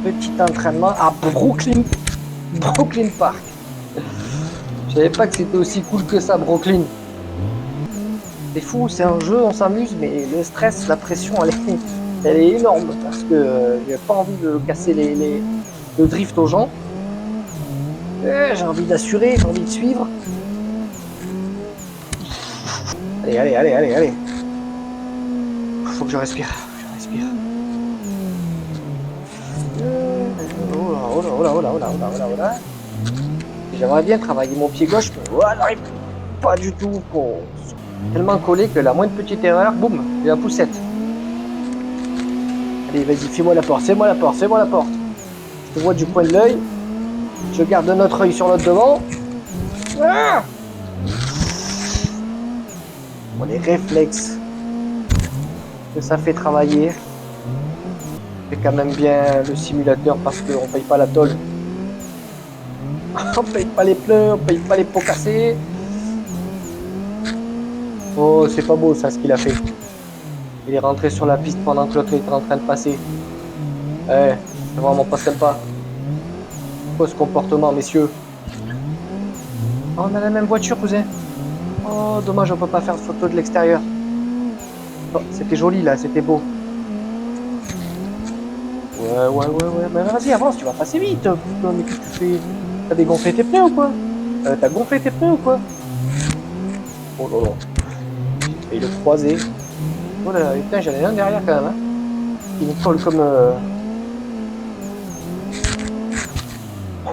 Petit entraînement à Brooklyn Park. Je savais pas que c'était aussi cool que ça, Brooklyn. C'est fou, c'est un jeu, on s'amuse, mais le stress, la pression, elle est énorme parce que j'ai pas envie de casser le drift aux gens. J'ai envie d'assurer, j'ai envie de suivre. Allez. Faut que je respire. Oh là. J'aimerais bien travailler mon pied gauche, mais voilà, j'arrive pas du tout. Tellement collé que la moindre petite erreur, boum, j'ai la poussette. Allez, vas-y, fais-moi la porte. Je te vois du coin de l'œil. Je garde notre œil sur l'autre devant. Ah, bon, les réflexes que ça fait travailler. C'est quand même bien le simulateur parce qu'on paye pas la tôle. On paye pas les pneus, on paye pas les pots cassés. Oh, c'est pas beau ça ce qu'il a fait. Il est rentré sur la piste pendant que l'autre était en train de passer. C'est vraiment pas sympa. Quoi ce comportement, messieurs? Oh, on a la même voiture, cousin. Oh, dommage, on peut pas faire de photo de l'extérieur. Oh, c'était joli là, c'était beau. Ouais. Mais vas-y, avance, tu vas passer vite. Putain, mais qu'est-ce que tu fais? T'as dégonflé tes pneus ou quoi? T'as gonflé tes pneus ou quoi? Oh là là. Et le croisé. Oh là là, putain, j'en ai un derrière quand même. Hein. Il me colle comme.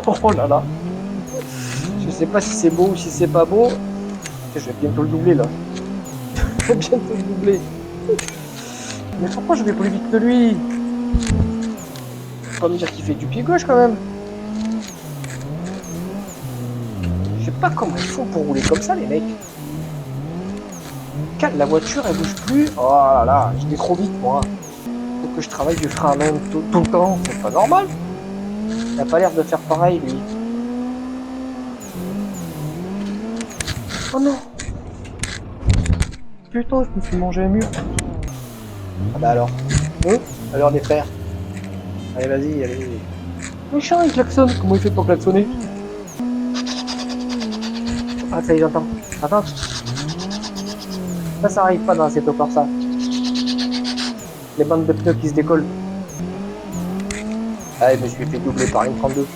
Oh là là. Je sais pas si c'est beau ou si c'est pas beau. Je vais bientôt le doubler là. Je vais bientôt le doubler. Mais pourquoi je vais plus vite que lui? Faut pas me dire qu'il fait du pied gauche quand même. Je sais pas comment ils font pour rouler comme ça les mecs. La voiture elle bouge plus. Oh là là, je vais trop vite moi. Faut que je travaille du frein à main tout le temps. C'est pas normal. Il a pas l'air de faire pareil lui. Oh non. Putain, je me suis mangé un mur. Ah bah alors. Alors les frères. Allez vas-y, allez. Méchant il klaxonne. Comment il fait pour klaxonner? Ah ça y est j'entends. Attends. Ça arrive pas dans cette Corsa. Les bandes de pneus qui se décollent. Ah, je me suis fait doubler par une 32.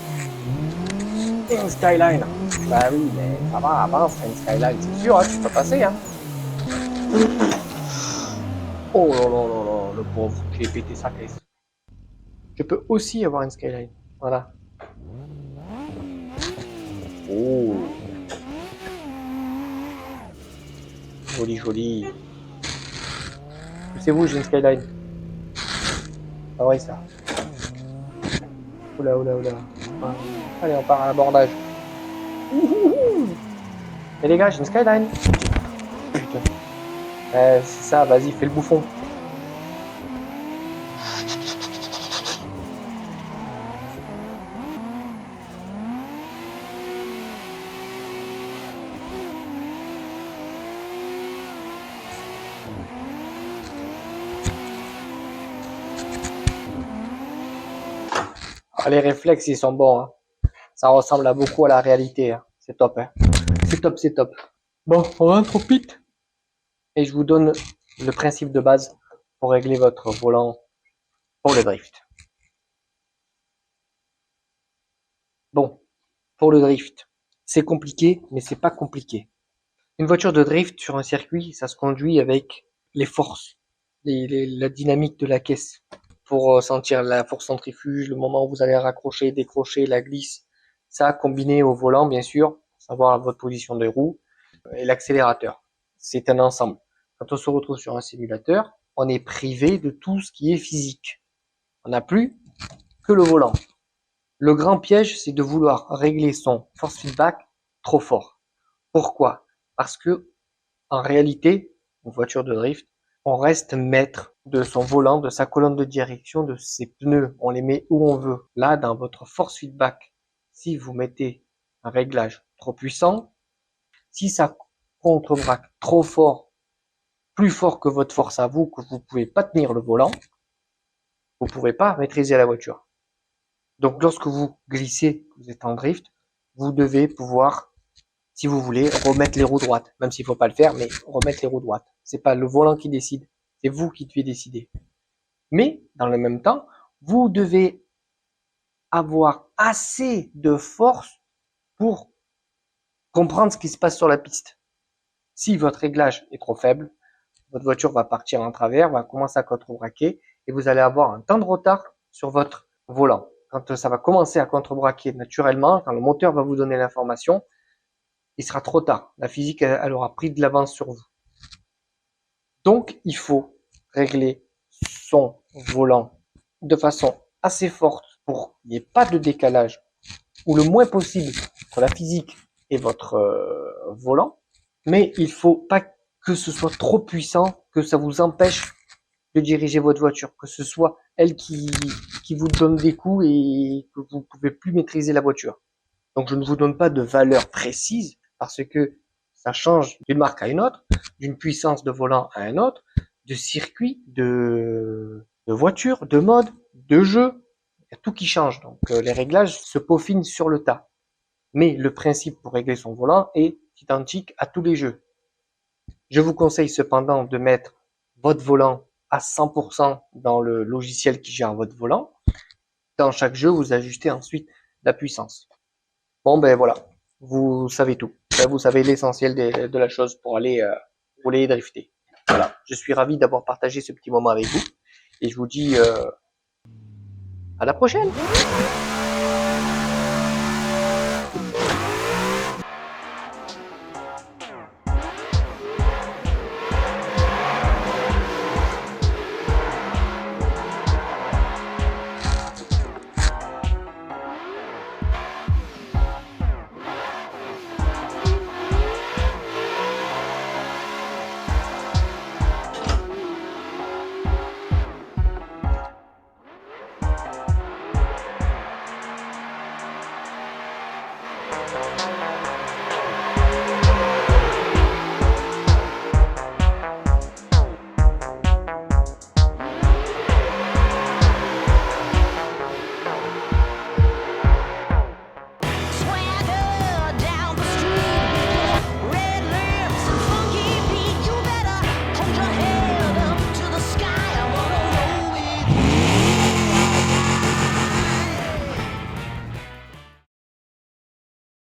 Et une Skyline. Bah oui, mais ça va, avance, une Skyline, c'est sûr, hein, tu peux passer. Hein. Oh là là là là, le pauvre, j'ai pété sa caisse. Je peux aussi avoir une Skyline. Voilà. Oh. Joli. C'est vous, j'ai une Skyline. Ah ouais, ça. Oula. Ah. Allez, on part à l'abordage. Et les gars, j'ai une Skyline. Putain. C'est ça, vas-y, fais le bouffon. Ah, les réflexes, ils sont bons. Hein. Ça ressemble à beaucoup à la réalité. Hein. C'est top. Hein. C'est top. Bon, on rentre au pit. Et je vous donne le principe de base pour régler votre volant pour le drift. Bon, pour le drift, c'est compliqué, mais c'est pas compliqué. Une voiture de drift sur un circuit, ça se conduit avec les forces, la dynamique de la caisse pour sentir la force centrifuge, le moment où vous allez raccrocher, décrocher, la glisse. Ça combiné au volant, bien sûr, pour savoir votre position de roue et l'accélérateur. C'est un ensemble. Quand on se retrouve sur un simulateur, on est privé de tout ce qui est physique. On n'a plus que le volant. Le grand piège, c'est de vouloir régler son force feedback trop fort. Pourquoi? Parce que, en réalité, une voiture de drift, on reste maître de son volant, de sa colonne de direction, de ses pneus. On les met où on veut. Là, dans votre force feedback, si vous mettez un réglage trop puissant, si ça contre-braque trop fort, plus fort que votre force à vous, que vous pouvez pas tenir le volant, vous pouvez pas maîtriser la voiture. Donc lorsque vous glissez, vous êtes en drift, vous devez pouvoir, si vous voulez, remettre les roues droites. Même s'il faut pas le faire, mais remettre les roues droites. C'est pas le volant qui décide, c'est vous qui devez décider. Mais dans le même temps, vous devez avoir assez de force pour comprendre ce qui se passe sur la piste. Si votre réglage est trop faible, votre voiture va partir en travers, va commencer à contrebraquer et vous allez avoir un temps de retard sur votre volant. Quand ça va commencer à contrebraquer naturellement, quand le moteur va vous donner l'information, il sera trop tard. La physique, elle aura pris de l'avance sur vous. Donc, il faut régler son volant de façon assez forte pour qu'il n'y ait pas de décalage ou le moins possible entre la physique et votre volant. Mais il faut pas que ce soit trop puissant, que ça vous empêche de diriger votre voiture, que ce soit elle qui vous donne des coups et que vous pouvez plus maîtriser la voiture. Donc je ne vous donne pas de valeur précise parce que ça change d'une marque à une autre, d'une puissance de volant à une autre, de circuit, de voiture, de mode, de jeu. Il y a tout qui change. Donc les réglages se peaufinent sur le tas. Mais le principe pour régler son volant est identique à tous les jeux. Je vous conseille cependant de mettre votre volant à 100% dans le logiciel qui gère votre volant. Dans chaque jeu, vous ajustez ensuite la puissance. Bon, ben voilà, vous savez tout. Vous savez l'essentiel de la chose pour aller rouler et drifter. Voilà, je suis ravi d'avoir partagé ce petit moment avec vous et je vous dis à la prochaine.